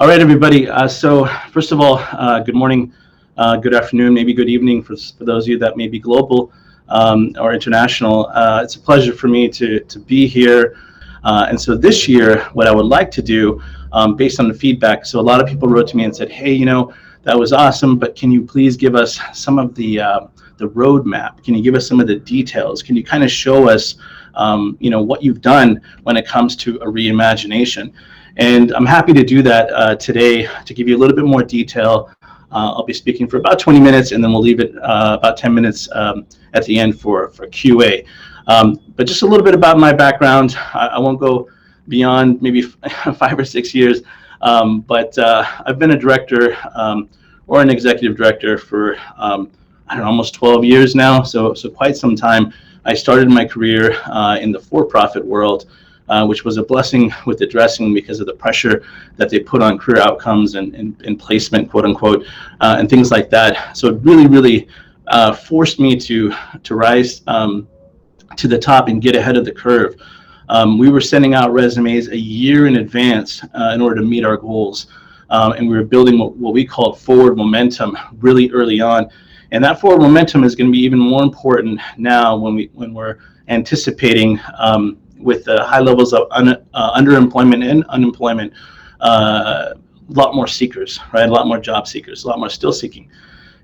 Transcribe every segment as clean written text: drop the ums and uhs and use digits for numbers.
All right, everybody. So first of all, good morning, good afternoon, maybe good evening for those of you that may be global or international. It's a pleasure for me to be here. And so this year, what I would like to do, based on the feedback, so a lot of people wrote to me and said, hey, that was awesome, but can you please give us some of the roadmap? Can you give us some of the details? Can you kind of show us, what you've done when it comes to a reimagination? And I'm happy to do that today to give you a little bit more detail. I'll be speaking for about 20 minutes, and then we'll leave it about 10 minutes at the end for QA. But just a little bit about my background. I won't go beyond maybe 5 or 6 years, but I've been a director or an executive director for almost 12 years now, so quite some time. I started my career in the for-profit world, which was a blessing with the dressing because of the pressure that they put on career outcomes and placement, quote unquote, and things like that. So it really forced me to rise to the top and get ahead of the curve. We were sending out resumes a year in advance in order to meet our goals. And we were building what we call forward momentum really early on. And that forward momentum is going to be even more important now when we're anticipating with the high levels of underemployment and unemployment, a lot more seekers, right? A lot more job seekers, a lot more still seeking,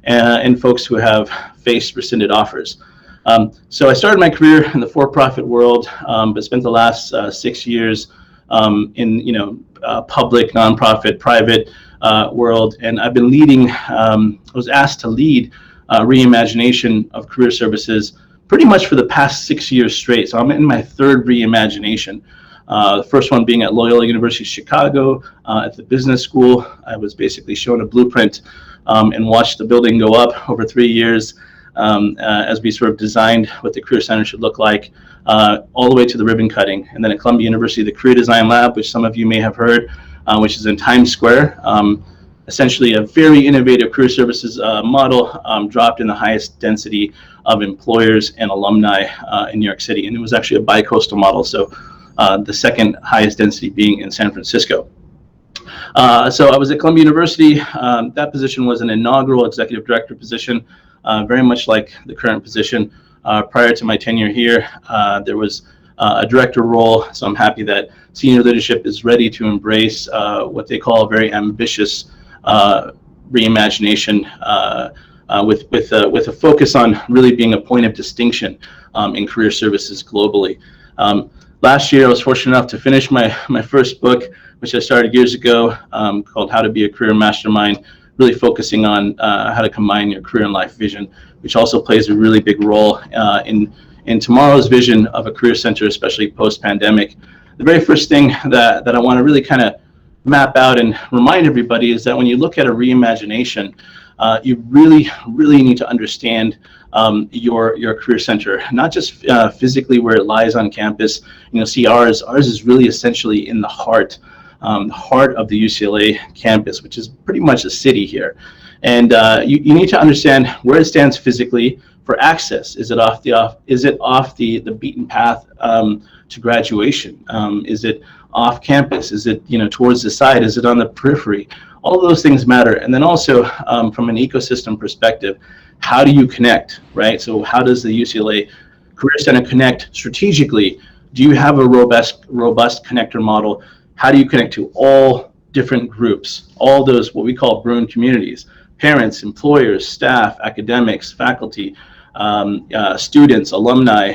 and folks who have faced rescinded offers. So I started my career in the for-profit world, but spent the last 6 years in public, nonprofit, private world, and I've been leading. I was asked to lead reimagination of career services pretty much for the past 6 years straight. So I'm in my third reimagination. The first one being at Loyola University Chicago at the business school. I was basically shown a blueprint and watched the building go up over 3 years as we sort of designed what the Career Center should look like, all the way to the ribbon cutting. And then at Columbia University, the Career Design Lab, which some of you may have heard, which is in Times Square. Essentially a very innovative career services model dropped in the highest density of employers and alumni in New York City. And it was actually a bi-coastal model, so the second highest density being in San Francisco. So I was at Columbia University. That position was an inaugural executive director position, very much like the current position. Prior to my tenure here, there was a director role, so I'm happy that senior leadership is ready to embrace what they call a very ambitious reimagination with a focus on really being a point of distinction in career services globally. Last year, I was fortunate enough to finish my first book, which I started years ago, called How to Be a Career Mastermind, really focusing on how to combine your career and life vision, which also plays a really big role in tomorrow's vision of a career center, especially post-pandemic. The very first thing that I want to really kind of map out and remind everybody is that when you look at a reimagination, you really need to understand your career center, not just physically where it lies on campus. See, ours is really essentially in the heart of the UCLA campus, which is pretty much a city here. And you need to understand where it stands physically for access. Is it off the beaten path to graduation? Is it off campus? Is it towards the side? Is it on the periphery? All of those things matter. And then also from an ecosystem perspective, how do you connect, right? So how does the UCLA Career Center connect strategically? Do you have a robust connector model? How do you connect to all different groups, all those what we call Bruin communities, parents, employers, staff, academics, faculty, students, alumni,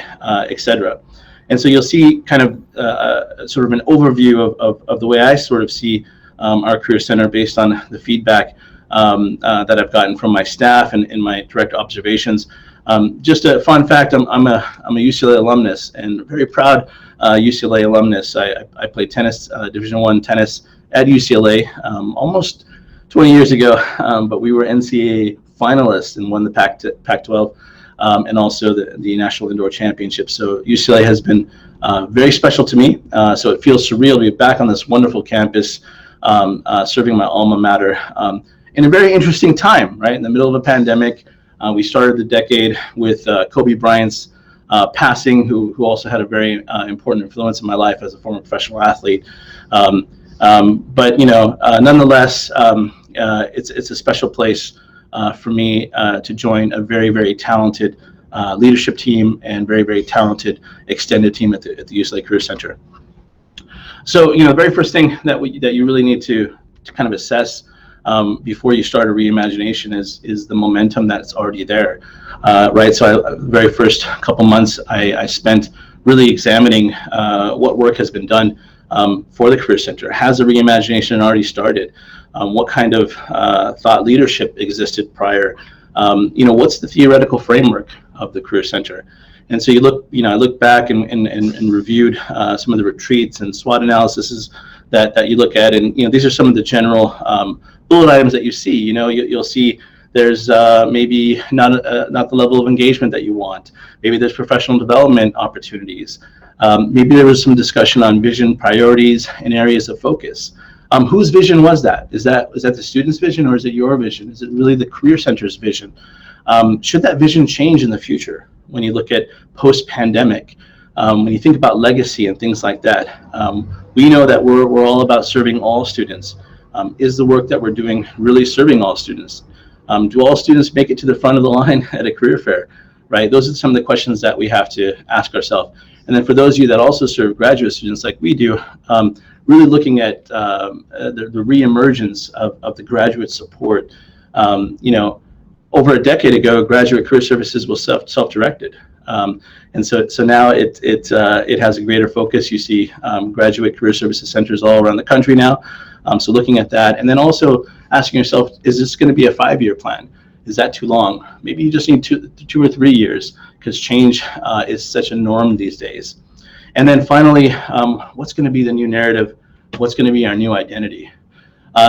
etc. And so you'll see kind of sort of an overview of the way I sort of see our Career Center based on the feedback that I've gotten from my staff and in my direct observations. Just a fun fact, I'm a UCLA alumnus and very proud UCLA alumnus. I played tennis, Division I tennis at UCLA almost 20 years ago, but we were NCAA finalists and won the Pac-12 and also the National Indoor Championship. So UCLA has been very special to me. So it feels surreal to be back on this wonderful campus, serving my alma mater in a very interesting time, right? In the middle of a pandemic. We started the decade with Kobe Bryant's passing, who also had a very important influence in my life as a former professional athlete. But nonetheless, it's a special place for me to join a very, very talented leadership team and very, very talented extended team at the UCLA Career Center. So, the very first thing that you really need to kind of assess before you start a reimagination is the momentum that's already there, right? So, the very first couple months I spent really examining what work has been done for the Career Center. Has the reimagination already started? What kind of thought leadership existed prior? What's the theoretical framework of the Career Center? And so I looked back and reviewed some of the retreats and SWOT analyses that you look at, and these are some of the general bullet items that you see. You'll see there's maybe not the level of engagement that you want. Maybe there's professional development opportunities. Maybe there was some discussion on vision, priorities, and areas of focus. Whose vision was that? Is that the student's vision, or is it your vision? Is it really the Career Center's vision? Should that vision change in the future when you look at post-pandemic? When you think about legacy and things like that, we know that we're all about serving all students. Is the work that we're doing really serving all students? Do all students make it to the front of the line at a career fair? Right? Those are some of the questions that we have to ask ourselves. And then for those of you that also serve graduate students like we do, really looking at the reemergence of the graduate support. Over a decade ago, graduate career services was self-directed. And so now it has a greater focus. You see graduate career services centers all around the country now. So looking at that, and then also asking yourself, is this going to be a 5-year plan? Is that too long? Maybe you just need 2 or 3 years, because change is such a norm these days. And then finally, what's going to be the new narrative? What's going to be our new identity?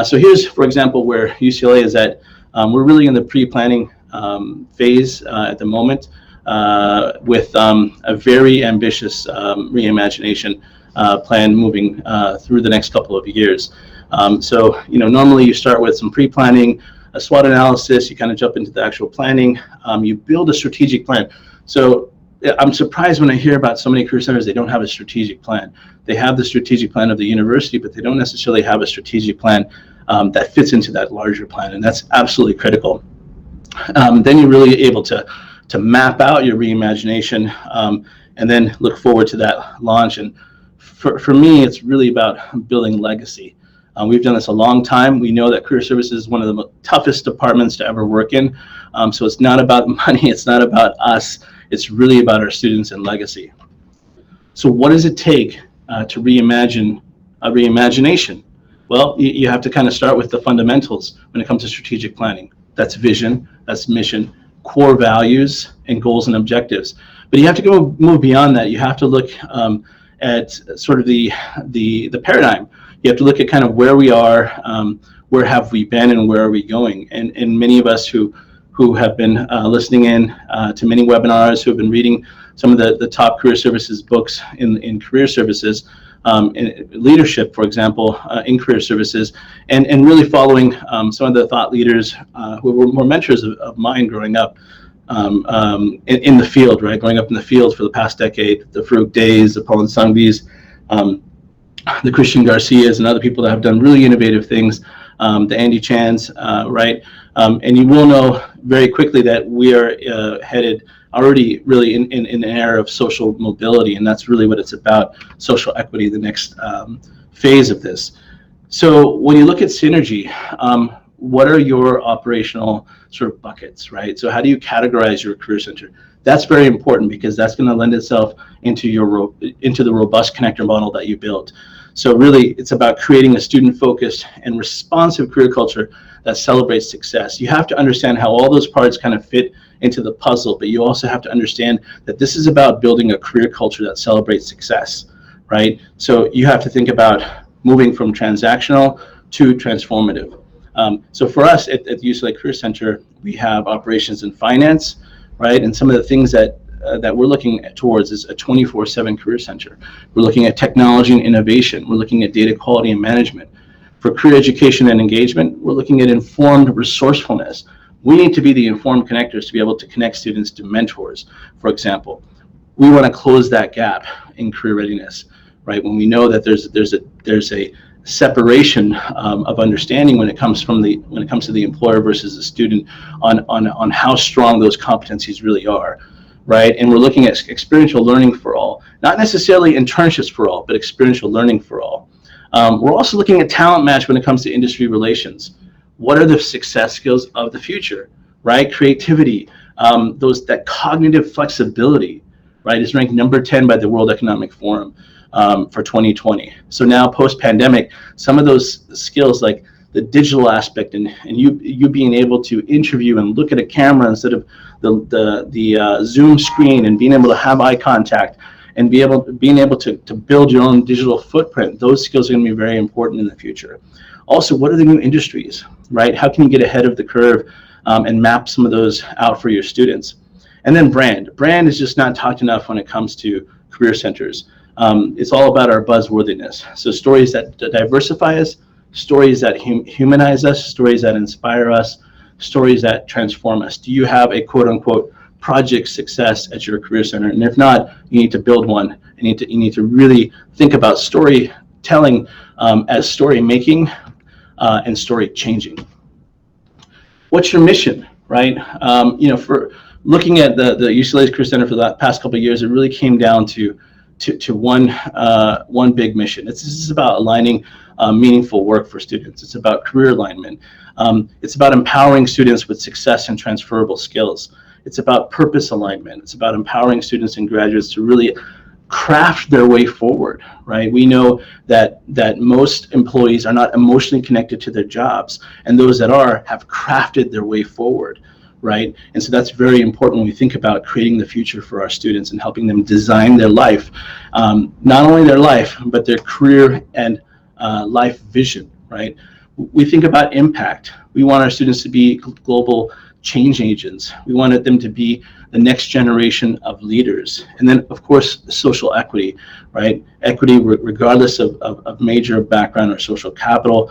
So here's, for example, where UCLA is at. We're really in the pre-planning phase at the moment with a very ambitious reimagination plan moving through the next couple of years. So normally you start with some pre-planning, a SWOT analysis, you kind of jump into the actual planning, you build a strategic plan. So I'm surprised when I hear about so many career centers, they don't have a strategic plan. They have the strategic plan of the university, but they don't necessarily have a strategic plan that fits into that larger plan, and that's absolutely critical. Then you're really able to map out your reimagination and then look forward to that launch. And for me, it's really about building legacy. We've done this a long time. We know that career services is one of the toughest departments to ever work in. So it's not about money, it's not about us, it's really about our students and legacy. So what does it take to reimagine a reimagination? Well, you have to kind of start with the fundamentals when it comes to strategic planning. That's vision, that's mission, core values, and goals and objectives. But you have to move beyond that. You have to look at sort of the paradigm. You have to look at kind of where we are, where have we been, and where are we going. And many of us who have been listening in to many webinars, who have been reading some of the top career services books in career services, in leadership, for example, in career services, and really following some of the thought leaders who were more mentors of mine growing up in the field, right? Growing up in the field for the past decade, the Farouk Days, the Paul Sangvis, the Christian Garcias, and other people that have done really innovative things, the Andy Chans, right? And you will know very quickly that we are headed already really in an era of social mobility, and that's really what it's about, social equity, the next phase of this. So when you look at synergy, what are your operational sort of buckets, right? So how do you categorize your career center? That's very important, because that's going to lend itself into the robust connector model that you built. So really, it's about creating a student-focused and responsive career culture that celebrates success. You have to understand how all those parts kind of fit into the puzzle, but you also have to understand that this is about building a career culture that celebrates success, right? So you have to think about moving from transactional to transformative. So for us at the UCLA Career Center, we have operations in finance, right? And some of the things that we're looking towards is a 24/7 career center. We're looking at technology and innovation. We're looking at data quality and management. For career education and engagement, we're looking at informed resourcefulness. We need to be the informed connectors to be able to connect students to mentors, for example. We want to close that gap in career readiness, right? When we know that there's separation of understanding when it comes to the employer versus the student on how strong those competencies really are, right? And we're looking at experiential learning for all, not necessarily internships for all, but experiential learning for all. We're also looking at talent match when it comes to industry relations. What are the success skills of the future, right? Creativity, that cognitive flexibility, right, is ranked number 10 by the World Economic Forum for 2020. So now post-pandemic, some of those skills like the digital aspect and you being able to interview and look at a camera instead of the Zoom screen, and being able to have eye contact and being able to build your own digital footprint, those skills are going to be very important in the future. Also, what are the new industries, right? How can you get ahead of the curve and map some of those out for your students? And then brand. Brand is just not talked enough when it comes to career centers. It's all about our buzzworthiness. So stories that diversify us, stories that humanize us, stories that inspire us, stories that transform us. Do you have a quote unquote project success at your career center? And if not, you need to build one. You need to really think about storytelling as story making and story changing. What's your mission, right? For looking at the UCLA's Career Center for the past couple of years, it really came down to one big mission. This is about aligning meaningful work for students. It's about career alignment. It's about empowering students with success and transferable skills. It's about purpose alignment. It's about empowering students and graduates to really craft their way forward, right? We know that most employees are not emotionally connected to their jobs, and those that are have crafted their way forward, right? And so that's very important when we think about creating the future for our students and helping them design their life, not only their life, but their career and life vision, right? We think about impact. We want our students to be global change agents. We wanted them to be the next generation of leaders. And then, of course, social equity, right? Equity regardless of major background or social capital.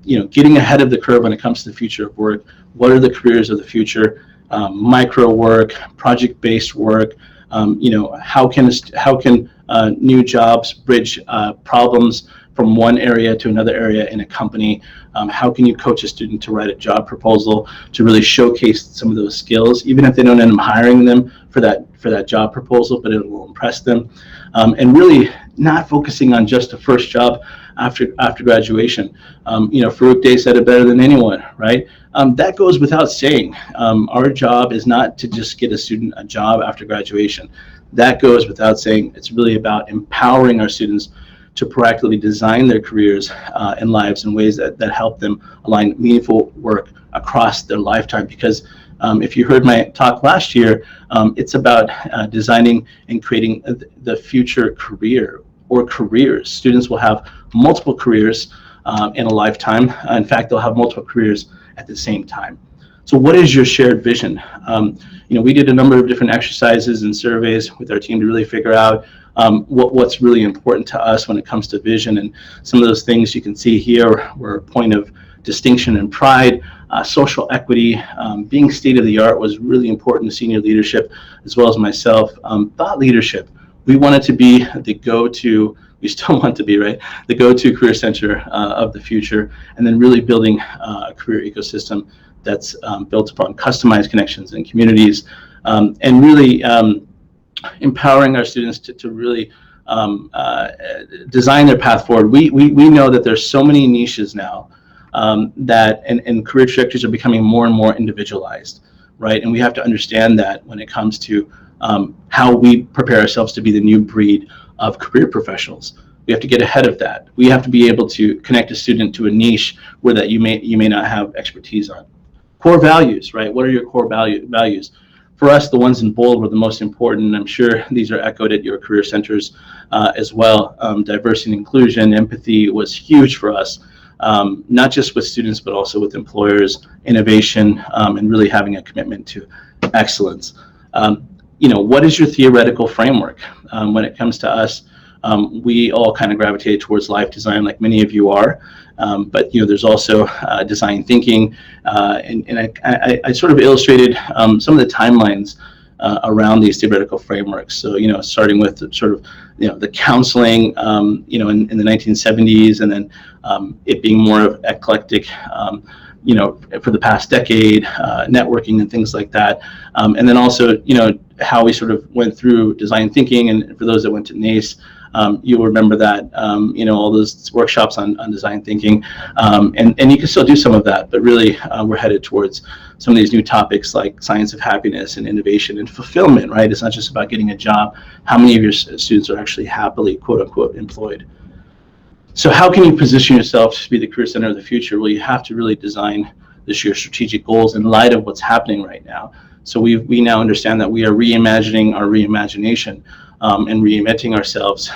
Getting ahead of the curve when it comes to the future of work. What are the careers of the future? Micro work, project-based work. How can new jobs bridge problems from one area to another area in a company? How can you coach a student to write a job proposal to really showcase some of those skills, even if they don't end up hiring them for that job proposal, but it will impress them, and really not focusing on just the first job after graduation. Farouk Day said it better than anyone, right? That goes without saying. Our job is not to just get a student a job after graduation. That goes without saying. It's really about empowering our students to proactively design their careers and lives in ways that help them align meaningful work across their lifetime. Because if you heard my talk last year, it's about designing and creating the future career or careers. Students will have multiple careers in a lifetime. In fact, they'll have multiple careers at the same time. So what is your shared vision? We did a number of different exercises and surveys with our team to really figure out what's really important to us when it comes to vision. And some of those things you can see here were a point of distinction and pride, social equity, being state of the art was really important to senior leadership as well as myself. Thought leadership, we wanted to be the go-to, we still want to be, right, the go-to career center of the future, and then really building a career ecosystem that's built upon customized connections and communities, and really empowering our students to really design their path forward. We know that there's so many niches now that and career trajectories are becoming more and more individualized, right? And we have to understand that when it comes to how we prepare ourselves to be the new breed of career professionals. We have to get ahead of that. We have to be able to connect a student to a niche where that you may not have expertise on. Core values, right? What are your core values? For us, the ones in bold were the most important, and I'm sure these are echoed at your career centers as well. Diversity and inclusion, empathy was huge for us, not just with students, but also with employers, innovation, and really having a commitment to excellence. What is your theoretical framework? When it comes to us, we all kind of gravitate towards life design like many of you are, but there's also design thinking, and I sort of illustrated some of the timelines around these theoretical frameworks. So, starting with sort of, the counseling, in the 1970s, and then it being more of eclectic, for the past decade, networking and things like that. And then also, how we sort of went through design thinking. And for those that went to NACE, you'll remember that, all those workshops on design thinking. And you can still do some of that, but really we're headed towards some of these new topics like science of happiness and innovation and fulfillment, right? It's not just about getting a job. How many of your students are actually happily, quote unquote, employed? So how can you position yourself to be the career center of the future? Well, you have to really design this year's strategic goals in light of what's happening right now. So we now understand that we are reimagining our reimagination and reinventing ourselves.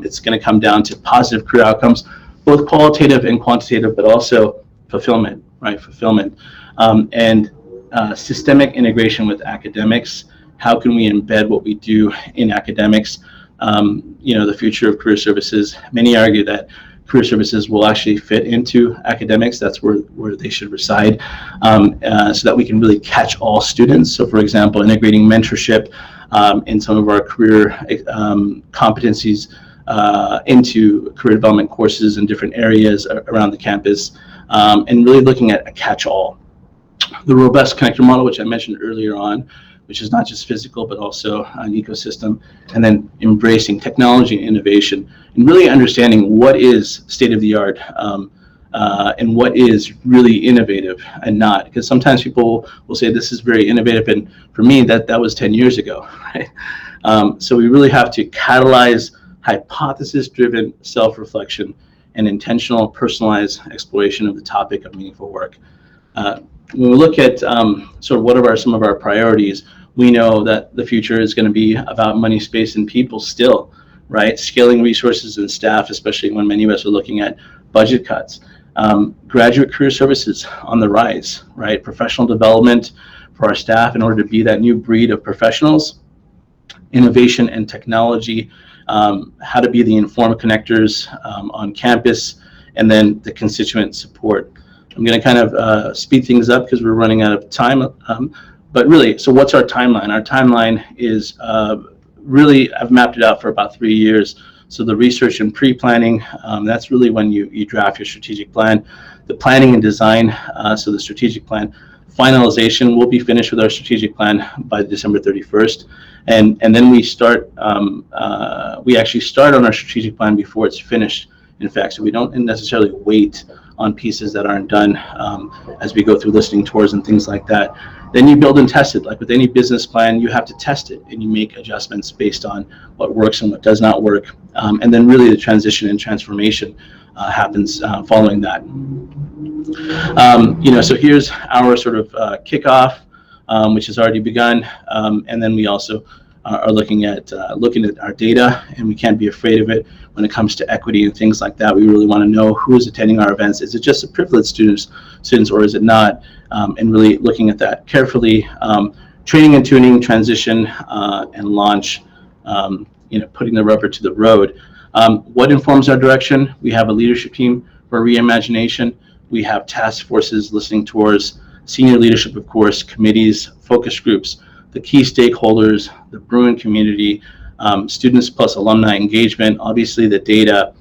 It's going to come down to positive career outcomes, both qualitative and quantitative, but also fulfillment, right? Fulfillment. And systemic integration with academics. How can we embed what we do in academics? The future of career services. Many argue that career services will actually fit into academics. That's where they should reside, so that we can really catch all students. So, for example, integrating mentorship in some of our career competencies into career development courses in different areas around the campus, and really looking at a catch-all. The robust connector model, which I mentioned earlier on, which is not just physical, but also an ecosystem, and then embracing technology and innovation, and really understanding what is state-of-the-art and what is really innovative and not. Because sometimes people will say this is very innovative, and for me, that was 10 years ago, right? So we really have to catalyze hypothesis-driven self-reflection and intentional, personalized exploration of the topic of meaningful work. When we look at sort of what are some of our priorities, we know that the future is going to be about money, space, and people still, right? Scaling resources and staff, especially when many of us are looking at budget cuts. Graduate career services on the rise, right? Professional development for our staff in order to be that new breed of professionals. Innovation and technology, how to be the informed connectors on campus, and then the constituent support. I'm going to kind of speed things up because we're running out of time. But really, so what's our timeline? Our timeline is really, I've mapped it out for about 3 years. So the research and pre-planning, that's really when you draft your strategic plan. The planning and design, so the strategic plan. Finalization, we'll be finished with our strategic plan by December 31st. And then we start, we actually start on our strategic plan before it's finished, in fact. So we don't necessarily wait on pieces that aren't done as we go through listening tours and things like that. Then you build and test it. Like with any business plan, you have to test it and you make adjustments based on what works and what does not work. And then really the transition and transformation happens following that. So here's our sort of kickoff, which has already begun. And then we also are looking at our data, and we can't be afraid of it when it comes to equity and things like that. We really want to know who is attending our events. Is it just the privileged students, or is it not? And really looking at that carefully. Training and tuning, transition, and launch. Putting the rubber to the road. What informs our direction? We have a leadership team for reimagination. We have task forces, listening tours, senior leadership, of course, committees, focus groups, the key stakeholders, the Bruin community, students plus alumni engagement, obviously the data,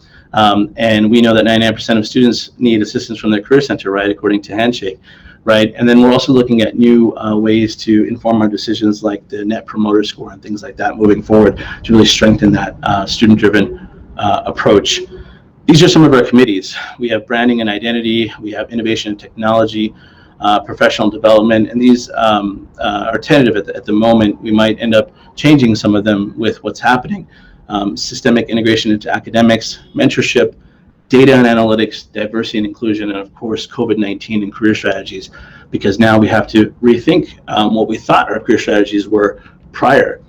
and we know that 99% of students need assistance from their career center, right, according to Handshake, right? And then we're also looking at new ways to inform our decisions, like the Net Promoter Score and things like that moving forward to really strengthen that student-driven approach. These are some of our committees. We have branding and identity, we have innovation and technology, professional development, and these are tentative at the moment. We might end up changing some of them with what's happening. Systemic integration into academics, mentorship, data and analytics, diversity and inclusion, and of course COVID-19 and career strategies, because now we have to rethink what we thought our career strategies were prior.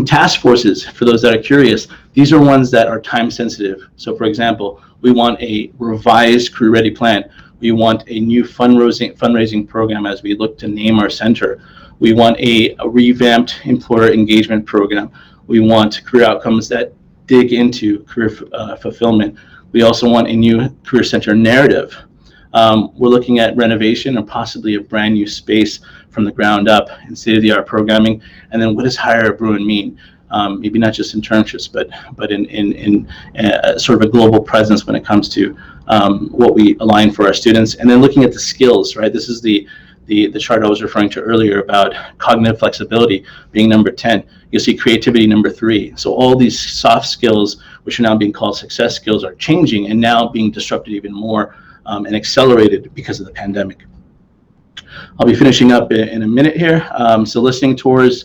Task forces, for those that are curious, these are ones that are time sensitive. So for example, we want a revised career ready plan. We want a new fundraising program as we look to name our center. We want a revamped employer engagement program. We want career outcomes that dig into career fulfillment. We also want a new career center narrative. We're looking at renovation or possibly a brand new space from the ground up in state-of-the-art programming. And then what does Highre Bruin mean? Maybe not just internships, but in sort of a global presence when it comes to what we align for our students. And then looking at the skills, right? This is the chart I was referring to earlier about cognitive flexibility being number 10. You'll see creativity number 3. So all these soft skills, which are now being called success skills, are changing and now being disrupted even more and accelerated because of the pandemic. I'll be finishing up in a minute here. So listening tours,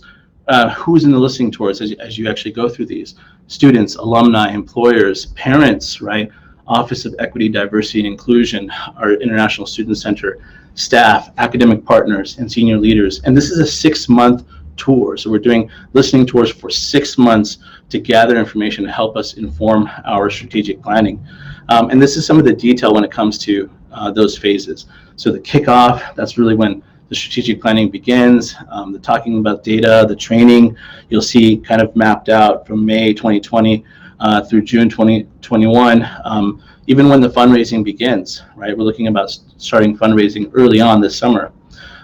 who's in the listening tours as you actually go through these? Students, alumni, employers, parents, right? Office of Equity, Diversity, and Inclusion, our International Student Center, staff, academic partners, and senior leaders. And this is a 6-month tour. So we're doing listening tours for 6 months to gather information to help us inform our strategic planning. And this is some of the detail when it comes to those phases. So the kickoff, that's really when the strategic planning begins, the talking about data, the training, you'll see kind of mapped out from May 2020 through June 2021, even when the fundraising begins, right? We're looking about starting fundraising early on this summer.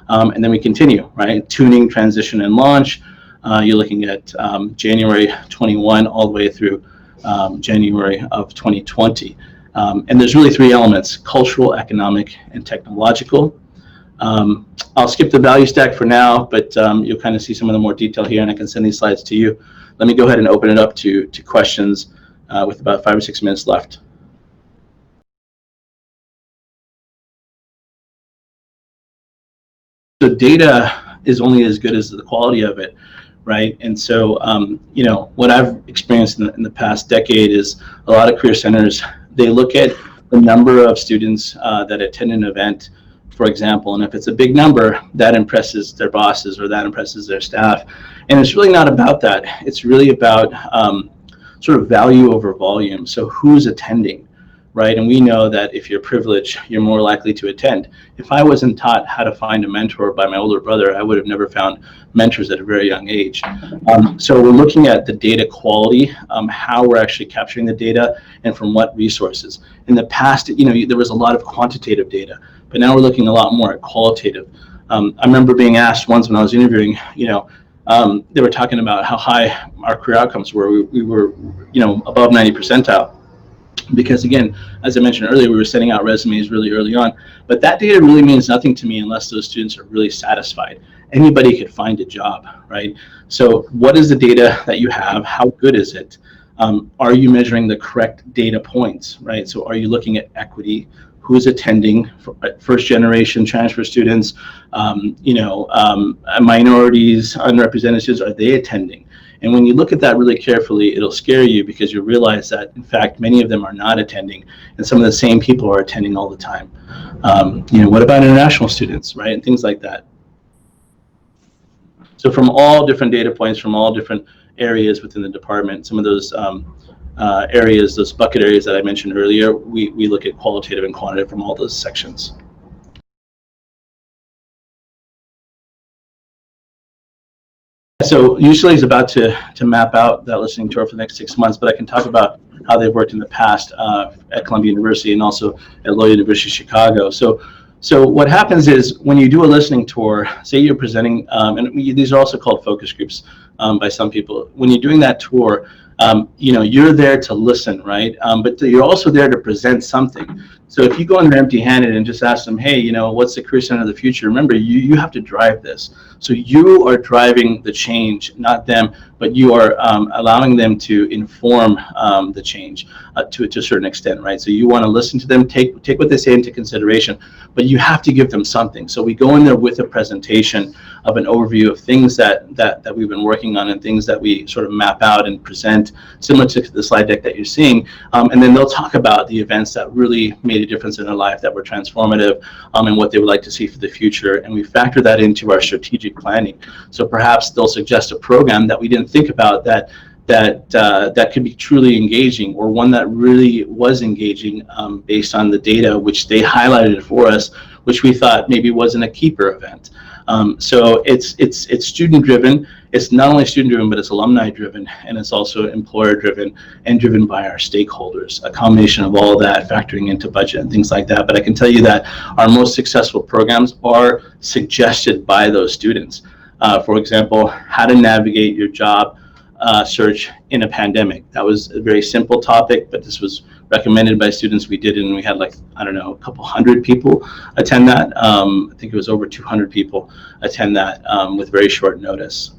And then we continue, right? Tuning, transition, and launch. You're looking at January 21 all the way through January of 2020. And there's really 3 elements: cultural, economic, and technological. I'll skip the value stack for now, but you'll kind of see some of the more detail here, and I can send these slides to you. Let me go ahead and open it up to questions with about 5 or 6 minutes left. So data is only as good as the quality of it, right? And so, you know, what I've experienced in the past decade is a lot of career centers, they look at the number of students that attend an event, for example, and if it's a big number, that impresses their bosses or that impresses their staff. And it's really not about that. It's really about sort of value over volume. So who's attending, right? And we know that if you're privileged, you're more likely to attend. If I wasn't taught how to find a mentor by my older brother, I would have never found mentors at a very young age. So we're looking at the data quality, how we're actually capturing the data, and from what resources. In the past, you know, there was a lot of quantitative data, but now we're looking a lot more at qualitative. I remember being asked once when I was interviewing, you know, they were talking about how high our career outcomes were. We were, you know, above 90 percentile. Because again, as I mentioned earlier, we were sending out resumes really early on, but that data really means nothing to me unless those students are really satisfied. Anybody could find a job, right? So what is the data that you have? How good is it? Are you measuring the correct data points, right? So are you looking at equity? Who's attending? First generation transfer students, you know, minorities, underrepresented students, are they attending? And when you look at that really carefully, it'll scare you because you realize that, in fact, many of them are not attending, and some of the same people are attending all the time. You know, what about international students, right? And things like that. So from all different data points, from all different areas within the department, some of those areas, those bucket areas that I mentioned earlier, we look at qualitative and quantitative from all those sections. So UCLA is about to map out that listening tour for the next 6 months, but I can talk about how they've worked in the past at Columbia University and also at Loyola University Chicago. So what happens is when you do a listening tour, say you're presenting, and these are also called focus groups by some people. When you're doing that tour, you know, you're there to listen, right? But you're also there to present something. So if you go in there empty-handed and just ask them, hey, you know, what's the career center of the future? Remember, you have to drive this. So you are driving the change, not them, but you are allowing them to inform the change to a certain extent, right? So you want to listen to them, take what they say into consideration, but you have to give them something. So we go in there with a presentation of an overview of things that we've been working on and things that we sort of map out and present, similar to the slide deck that you're seeing. And then they'll talk about the events that really made a difference in their life, that were transformative, and what they would like to see for the future. And we factor that into our strategic planning. So perhaps they'll suggest a program that we didn't think about that could be truly engaging, or one that really was engaging based on the data which they highlighted for us, which we thought maybe wasn't a keeper event. So it's student driven. It's not only student driven, but it's alumni driven, and it's also employer driven and driven by our stakeholders. A combination of all of that, factoring into budget and things like that. But I can tell you that our most successful programs are suggested by those students. For example, how to navigate your job search in a pandemic. That was a very simple topic, but this was recommended by students. We did it, and we had like, I don't know, a couple hundred people attend that. I think it was over 200 people attend that with very short notice.